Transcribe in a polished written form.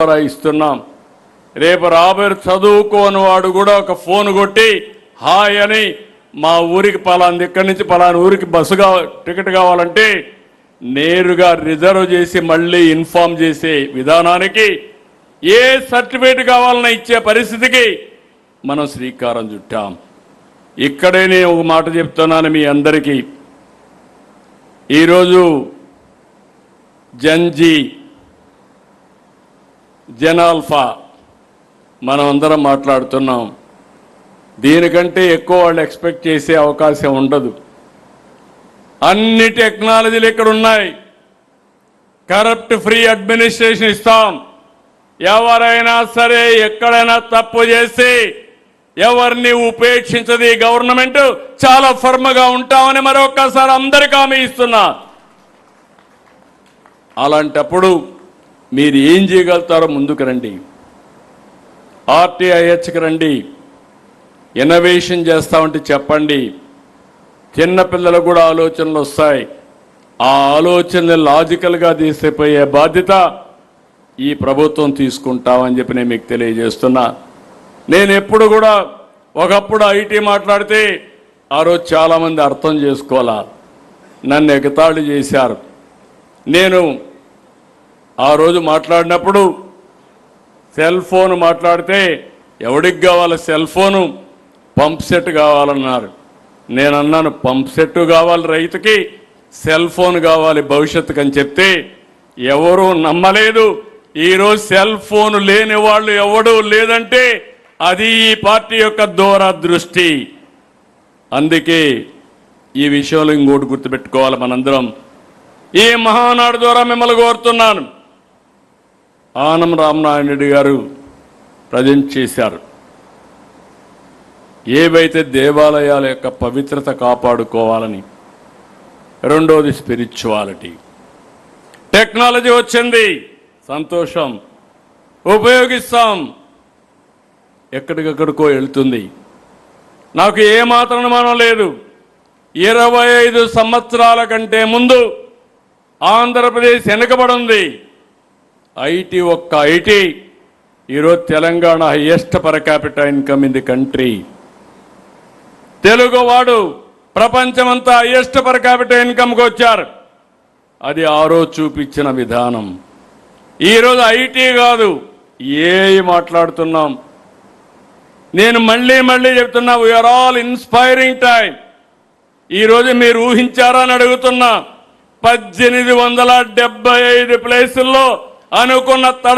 ఇస్తున్నాం. రేపు రాబోయే చదువుకోని వాడు కూడా ఒక ఫోన్ కొట్టి హాయ్ అని మా ఊరికి పలాంది ఇక్కడి నుంచి పలానా ఊరికి బస్సుగా టికెట్ కావాలంటే నేరుగా రిజర్వ్ చేసి మళ్ళీ ఇన్ఫార్మ్ చేసే విధానానికి ఏ సర్టిఫికేట్ కావాలన్నా ఇచ్చే పరిస్థితికి మనం శ్రీకారం చుట్టాం. ఇక్కడే నేను ఒక మాట చెప్తున్నాను మీ అందరికీ. ఈరోజు జన్జీ జనాల్ఫా మనం అందరం మాట్లాడుతున్నాం. దీనికంటే ఎక్కువ వాళ్ళు ఎక్స్పెక్ట్ చేసే అవకాశం ఉండదు. అన్ని టెక్నాలజీలు ఇక్కడ ఉన్నాయి. కరప్ట్ ఫ్రీ అడ్మినిస్ట్రేషన్ ఇస్తాం. ఎవరైనా సరే ఎక్కడైనా తప్పు చేసి ఎవరిని ఉపేక్షించది గవర్నమెంట్. చాలా ఫర్మ్గా ఉంటామని మరొక్కసారి అందరికీ హామీ ఇస్తున్నా. అలాంటప్పుడు మీరు ఏం చేయగలుగుతారో ముందుకు రండి. ఆర్టీఐహెచ్కి రండి. ఇన్నోవేషన్ చేస్తామంటే చెప్పండి. చిన్నపిల్లలకు కూడా ఆలోచనలు వస్తాయి. ఆ ఆలోచనలు లాజికల్గా తీసిపోయే బాధ్యత ఈ ప్రభుత్వం తీసుకుంటామని చెప్పి నేను మీకు తెలియజేస్తున్నా. నేను ఎప్పుడు కూడా ఒకప్పుడు ఐటీ మాట్లాడితే ఆ రోజు చాలామంది అర్థం చేసుకోవాలా, నన్ను ఎగతాళి చేశారు. నేను ఆ రోజు మాట్లాడినప్పుడు సెల్ ఫోన్ మాట్లాడితే ఎవడికి కావాలి సెల్ ఫోను, పంప్ సెట్ కావాలన్నారు. నేను అన్నాను పంప్ సెట్ కావాలి రైతుకి, సెల్ ఫోన్ కావాలి భవిష్యత్తుకు అని చెప్తే ఎవరూ నమ్మలేదు. ఈరోజు సెల్ ఫోన్ లేని వాళ్ళు ఎవడూ లేదంటే అది ఈ పార్టీ యొక్క దూరదృష్టి. అందుకే ఈ విషయంలో ఇంకోటి గుర్తుపెట్టుకోవాలి మనందరం. ఈ మహానాడు ద్వారా మిమ్మల్ని కోరుతున్నాను. ఆనం రామనారాయణ రెడ్డి గారు ప్రజెంట్ చేశారు. ఏవైతే దేవాలయాల యొక్క పవిత్రత కాపాడుకోవాలని, రెండోది స్పిరిచువాలిటీ. టెక్నాలజీ వచ్చింది, సంతోషం, ఉపయోగిస్తాం. ఎక్కడికక్కడికో వెళ్తుంది. నాకు ఏమాత్రం అనుమానం లేదు. 25 సంవత్సరాల కంటే ముందు ఆంధ్రప్రదేశ్ వెనుకబడింది. ఒక్క ఐటీ ఈరోజు Telangana highest per capital income in the country. తెలుగువాడు ప్రపంచమంతా హైయెస్ట్ పర్ క్యాపిటల్ ఇన్కమ్కి వచ్చారు. అది ఆ రోజు చూపించిన విధానం. ఈరోజు ఐటీ కాదు ఏఐ మాట్లాడుతున్నాం. నేను మళ్ళీ చెప్తున్నా, వీఆర్ ఆల్ ఇన్స్పైరింగ్ టైం. ఈరోజు మీరు ఊహించారా అని అడుగుతున్నా. 1875 ప్లేసుల్లో అనుకున్న